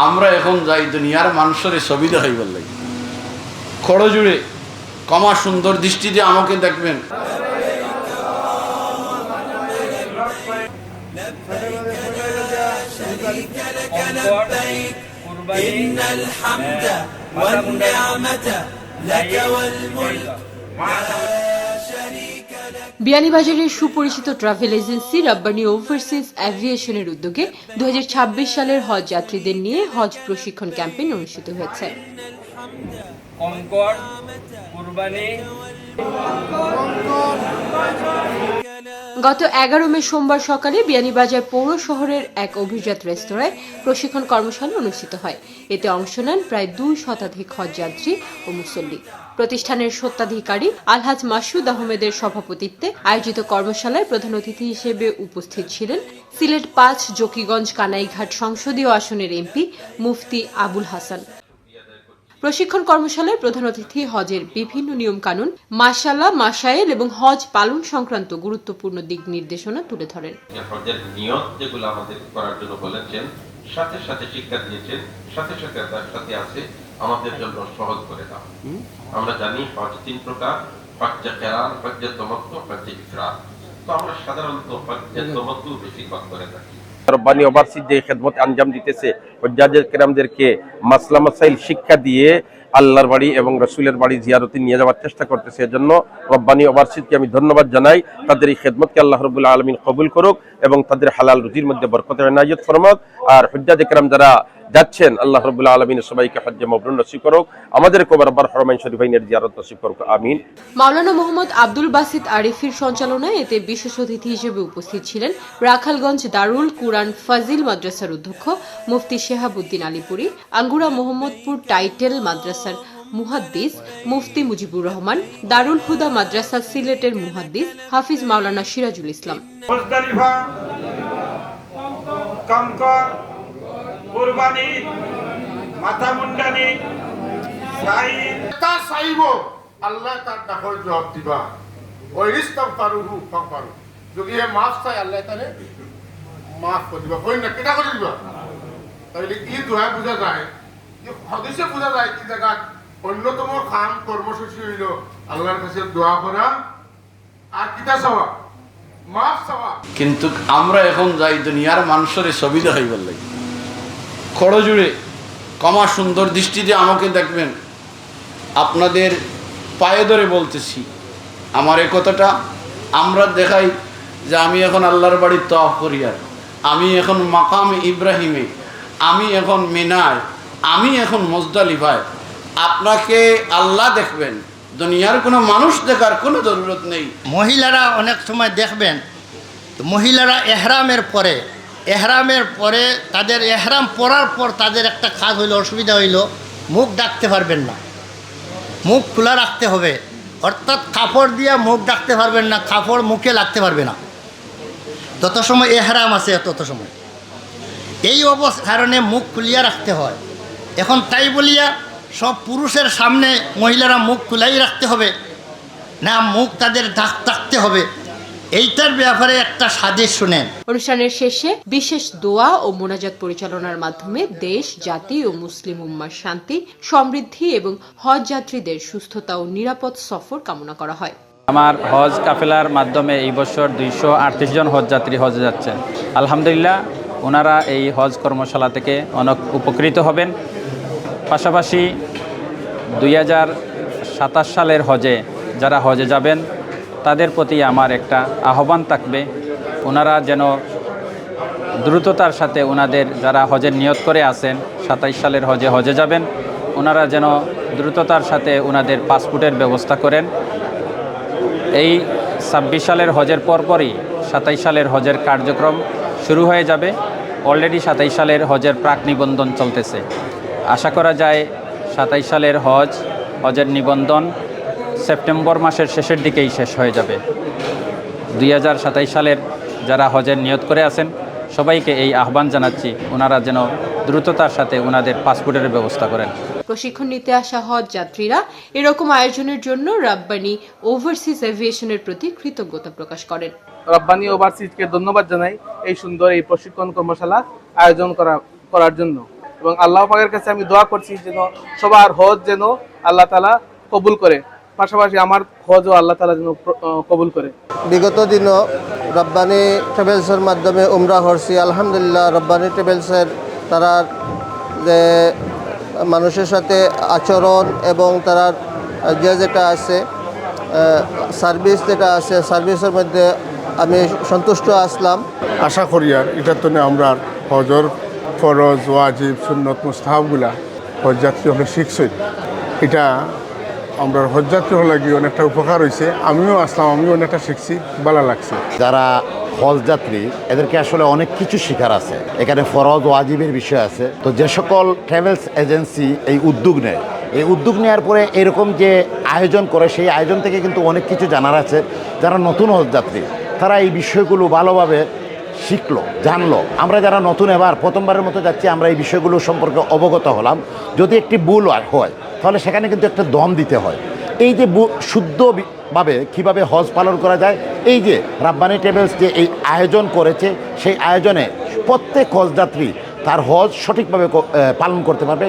আমরা এখন যাই দুনিয়ার মানুষের ছবি দেখাইবার লাগে, খড় জুড়ে কমা সুন্দর দৃষ্টি দিয়ে আমাকে দেখবেন। বিয়ানীবাজারের সুপরিচিত ট্রাভেল এজেন্সি রাব্বানী ওভারসিজ অ্যাভিয়েশনের উদ্যোগে 2026 সালের হজ যাত্রীদের নিয়ে হজ প্রশিক্ষণ ক্যাম্পেইন অনুষ্ঠিত হয়েছে। গত 11 মে সোমবার সকালে বিয়ানীবাজার পৌর শহরের এক অভিজাত রেস্তোরাঁয় প্রশিক্ষণ কর্মশালা অনুষ্ঠিত হয়। এতে অংশ নেন প্রায় 2 শতাধিক হজযাত্রী ও মুসল্লি। প্রতিষ্ঠানের স্বত্বাধিকারী আলহাজ মাসুদ আহমেদের সভাপতিত্বে আয়োজিত কর্মশালায় প্রধান অতিথি হিসেবে উপস্থিত ছিলেন সিলেট 5 জকিগঞ্জ কানাইঘাট সংসদীয় আসনের এমপি মুফতি আবুল হাসান। প্রশিক্ষণ কর্মশালায় প্রধান অতিথি হজের বিভিন্ন নিয়ম কানুন, মাশাআল্লাহ, মাশায়েল এবং হজ পালন সংক্রান্ত গুরুত্বপূর্ণ দিক নির্দেশনা তুলে ধরেন। হজের নিয়ত যেগুলো আমাদের করার জন্য বলেছেন, সাথে সাথে শিক্ষা দিয়েছেন, সাথে সাথে তার সাথে আছে আমাদের জন্য সহজ করে দাও। আমরা জানি হজ 3 প্রকার: হজ্জে কিরান, হজ্জে তামাত্তু, হজ্জে ইফরাদ। তো আমরা সাধারণত হজ্জে তামাত্তু বেশি করে থাকি। রব্বানী ওভারসিজ যে খেদমত আঞ্জাম দিতেছে, হুজ্জাজে কিরামদেরকে মাসলা মাসাইল শিক্ষা দিয়ে আল্লাহর বাড়ি এবং রাসূলের বাড়ি জিয়ারতে নিয়ে যাওয়ার চেষ্টা করতেছে। এজন্য রব্বানী ওভারসিজকে আমি ধন্যবাদ জানাই। তাদের এই খেদমতকে আল্লাহ রাব্বুল আলামিন কবুল করুক এবং তাদের হালাল রুজির মধ্যে বরকত এনায়েত ফরমাক। আর হুজ্জাজে কিরাম যারা যাচ্ছেন, আল্লাহ রাব্বুল আলামিন সবাইকে হজ্জে মাবরুর নসিব করুক, আমাদেরকে বারবার হরমাইন শরীফাইনের জিয়ারত নসিব করুক, আমিন। মাওলানা মোহাম্মদ আব্দুল বাসিত আরিফির সঞ্চালনায় এতে বিশেষ অতিথি হিসেবে উপস্থিত ছিলেন রাখালগঞ্জ দারুল কুরআন ফাজিল মাদ্রাসার অধ্যক্ষ মুফতি শেহাবুদ্দিন আলীপুরি, আঙ্গুরা মোহাম্মদপুর টাইটেল মাদ্রাসার মুহাদ্দিস মুফতি মুজিবুর রহমান, দারুল হুদা মাদ্রাসা সিলেটের মুহাদ্দিস হাফিজ মাওলানা সিরাজুল ইসলাম। কুরবানি, মাথা মুন্ডানি, তা চাইব আল্লাহ তার ডাকর জবাব দিবা। ওই রিস্তাম পারুহু পারু যদি এ মাফ চাই আল্লাহ তারে মাফ করে দিবা। কই না কেটা করে দিবা। তাহলে কি দোয়া বোঝা যায়, যে হদিসে বোঝা যায় কি জায়গা অন্যতম খান কর্মসূচি হইল আল্লাহর কাছে দোয়া করা আর কিতা চাওয়া, মাফ চাওয়া। কিন্তু আমরা এখন যাই দুনিয়ার মানুষের ছবি দেখাইবার লাগে, খড় জুড়ে কমা সুন্দর দৃষ্টি দিয়ে আমাকে দেখবেন। আপনাদের পায়ে ধরে বলতেছি, আমার এ কথাটা আমরা দেখাই যে আমি এখন আল্লাহর বাড়ির তওয়াফ করি, আর আমি এখন মাকাম ইব্রাহিমে, আমি এখন মিনায়, আমি এখন মুজদালিফায়। আপনাকে আল্লাহ দেখবেন, দুনিয়ার কোনো মানুষ দেখার কোনো জরুরত নেই। মহিলারা অনেক সময় দেখবেন, মহিলারা এহরামের পরে তাদের এহরাম পরার পর তাদের একটা কাজ হইল, অসুবিধা হইল, মুখ ডাকতে পারবেন না, মুখ খোলা রাখতে হবে। অর্থাৎ কাপড় দিয়ে মুখ ডাকতে পারবেন না, কাপড় মুখে লাগতে পারবে না তত সময় এহরাম আছে, তত সময় এই কারণে মুখ খুলিয়া রাখতে হয়। এখন তাই বলিয়া সব পুরুষের সামনে মহিলারা মুখ খুলাই রাখতে হবে না, মুখ তাদের ডাকতে হবে, এইটার ব্যাপারে একটা সাজেশ শুনেন। অনুষ্ঠানের শেষে বিশেষ দোয়া ও মোনাজাত পরিচালনার মাধ্যমে দেশ, জাতি ও মুসলিম উম্মার শান্তি, সমৃদ্ধি এবং হজ যাত্রীদের সুস্থতা ও নিরাপদ সফর কামনা করা হয়। আমার হজ কাফেলার মাধ্যমে এই বছর 238 জন হজ যাত্রী হজে যাচ্ছেন। আলহামদুলিল্লাহ, ওনারা এই হজ কর্মশালা থেকে অনেক উপকৃত হবেন। পাশাপাশি 2027 সালের হজে যারা হজে যাবেন তাদের প্রতি আমার একটা আহ্বান থাকবে, ওনারা যেন দ্রুততার সাথে ওনাদের যারা হজের নিয়ত করে আছেন 27 সালের হজে যাবেন, ওনারা যেন দ্রুততার সাথে ওনাদের পাসপোর্টের ব্যবস্থা করেন। এই 26 সালের হজের পরপরই 27 সালের হজের কার্যক্রম শুরু হয়ে যাবে। অলরেডি 27 সালের হজের প্রাক নিবন্ধন চলতেছে। আশা করা যায় 27 সালের হজের নিবন্ধন সেপ্টেম্বর মাসের শেষের দিকেই শেষ হয়ে যাবে। 2027 সালের যারা হজের নিয়ত করে আছেন সবাইকে এই আহ্বান জানাচ্ছি, ওনারা যেন দ্রুততার সাথে ওনাদের পাসপোর্টের ব্যবস্থা করেন। প্রশিক্ষণ নিতে আসা হজ যাত্রীরা এরকম আয়োজনের জন্য রাব্বানী ওভারসিজ এভিয়েশনের প্রতি কৃতজ্ঞতা প্রকাশ করেন। রাব্বানী ওভারসিজকে ধন্যবাদ জানাই এই সুন্দর এই প্রশিক্ষণ কর্মশালা আয়োজন করার জন্য। এবং আল্লাহ পাকের কাছে আমি দোয়া করছি যেন সবার হজ যেন আল্লাহ তাআলা কবুল করে, পাশাপাশি আমার হজও আল্লাহ তাআলা যেন কবুল করে। বিগত দিনও রব্বানি ট্রাভেলসের মাধ্যমে উমরা করছি। আলহামদুলিল্লাহ, রব্বানি ট্রাভেলসের তারা যে মানুষের সাথে আচরণ এবং তারা যেটা আছে সার্ভিস যেটা আছে, সার্ভিসের মধ্যে আমি সন্তুষ্ট আসলাম। আশা করি আর এটার জন্য আমরা হজর ফরজ ওয়াজিব সুন্নত মুস্তাহাবগুলা হজযাত্রী হলে শিখছি। এটা আমরা হজযাত্রী হলে গিয়ে অনেকটা উপকার হয়েছে। আমিও আসলাম, আমিও অনেকটা শিখছি, ভালো লাগছে। যারা হজযাত্রী এদেরকে আসলে অনেক কিছু শেখার আছে। এখানে ফরজ ওয়াজিবের বিষয় আছে। তো যে সকল ট্রাভেলস এজেন্সি এই উদ্যোগ নেয়, এই উদ্যোগ নেওয়ার পরে এরকম যে আয়োজন করে, সেই আয়োজন থেকে কিন্তু অনেক কিছু জানার আছে। যারা নতুন হজযাত্রী তারা এই বিষয়গুলো ভালোভাবে শিখলো, জানলো। আমরা যারা নতুন এবার প্রথমবারের মতো যাচ্ছি, আমরা এই বিষয়গুলো সম্পর্কে অবগত হলাম। যদি একটি ভুল হয় তাহলে সেখানে কিন্তু একটা দম দিতে হয়। এই যে শুদ্ধভাবে কীভাবে হজ পালন করা যায়, এই যে রাব্বানি ট্রাভেলস যে এই আয়োজন করেছে, সেই আয়োজনে প্রত্যেক হজযাত্রী তার হজ সঠিকভাবে পালন করতে পারবে।